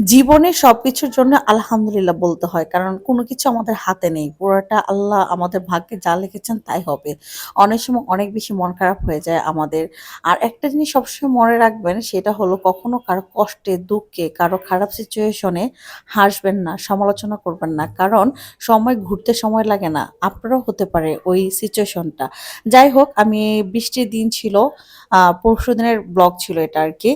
জীবনে সবকিছুর জন্য আলহামদুলিল্লাহ বলতে হয়। কারণ কোনো কিছু আমাদের হাতে নেই। পুরাটা আল্লাহ আমাদের ভাগ্যে যা লিখেছেন তাই হবে। অনেক সময় অনেক বেশি মন খারাপ হয়ে যায় আমাদের। আর একটা জিনিস সবসময় মনে রাখবেন সেটা হলো কখনো কারো কষ্টে, দুঃখে, কারো খারাপ সিচুয়েশন এ হাসবেন না, সমালোচনা করবেন না। কারণ সময় ঘুরতে সময় লাগে না। আপনারও হতে পারে ওই সিচুয়েশনটা। যাই হোক আমি বৃষ্টির দিন ছিল। পরশুদিনের ব্লগ ছিল এটা আরকি।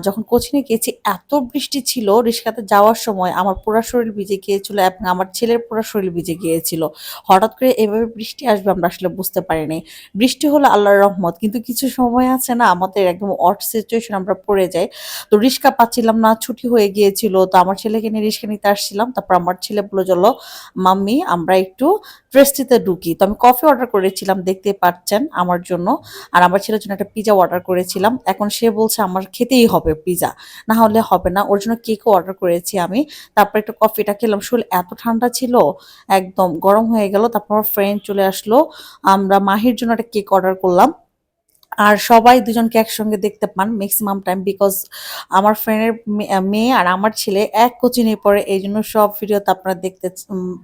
যখন কোচিং এ গেছি এত বৃষ্টি ছিল রিক্সাতে যাওয়ার সময় আমার পুরা শরীর ভিজে গিয়েছিল এবং আমার ছেলের পুরা শরীর ভিজে গিয়েছিল। হঠাৎ করে এভাবে বৃষ্টি আসবে আমরা আসলে বুঝতে পারিনি। বৃষ্টি হলো আল্লাহর রহমত। কিন্তু কিছু সময় আছে না আমাদের একদম অড সিচুয়েশন আমরা পড়ে যাই। তো রিক্সা পাচ্ছিলাম না, ছুটি হয়ে গিয়েছিল। তো আমার ছেলেকে নিয়ে রিক্সা নিতে আসছিলাম। তারপর আমার ছেলে বলল, "চলো মাম্মি আমরা একটু ট্রেস্টিতে ঢুকি।" তো আমি কফি অর্ডার করেছিলাম দেখতেই পাচ্ছেন আমার জন্য। আর আমার ছেলের জন্য একটা পিজ্জা অর্ডার করেছিলাম। এখন সে বলছে আমার খেতেই হবে পিজ্জা। না হলে হবে না। ওর জন্য কেকও অর্ডার করেছি আমি। তারপর একটু কফিটা খেলাম। শরীর এত ঠান্ডা ছিল, একদম গরম হয়ে গেল। তারপর আমার ফ্রেন্ড চলে আসলো। আমরা মাহির জন্য একটা কেক অর্ডার করলাম। আর সবাই দুজনকে একসঙ্গে দেখতে পান মেক্সিমাম টাইম বিকজ আমার ফ্রেন্ডের মেয়ে আর আমার ছেলে এক কোচিনে পড়ে এই জন্য সব ভিডিওতে আপনারা দেখতে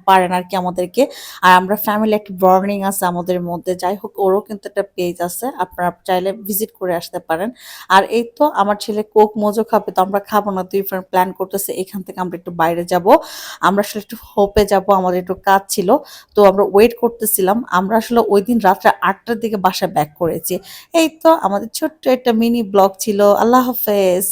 পারেন আর কি আমাদেরকে। আর আমরা ফ্যামিলি একটা বর্নিং আছে আমাদের মধ্যে। যাই হোক ওরও কিন্তু একটা পেজ আছে, আপনারা চাইলে ভিজিট করে আসতে পারেন। আর এই তো আমার ছেলে কোক মোজো খাবে, তো আমরা খাবো না, দুই ফ্রেন্ড প্ল্যান করতেছে এখান থেকে আমরা একটু বাইরে যাব। আমরা আসলে একটু হোপে যাব, আমাদের একটু কাজ ছিল। তো আমরা ওয়েট করতেছিলাম। আমরা আসলে ওই দিন রাত্রে ৮টার দিকে বাসায় ব্যাক করেছি। এই তো আমাদের ছোট্ট একটা মিনি ব্লগ ছিল। আল্লাহ হাফেজ।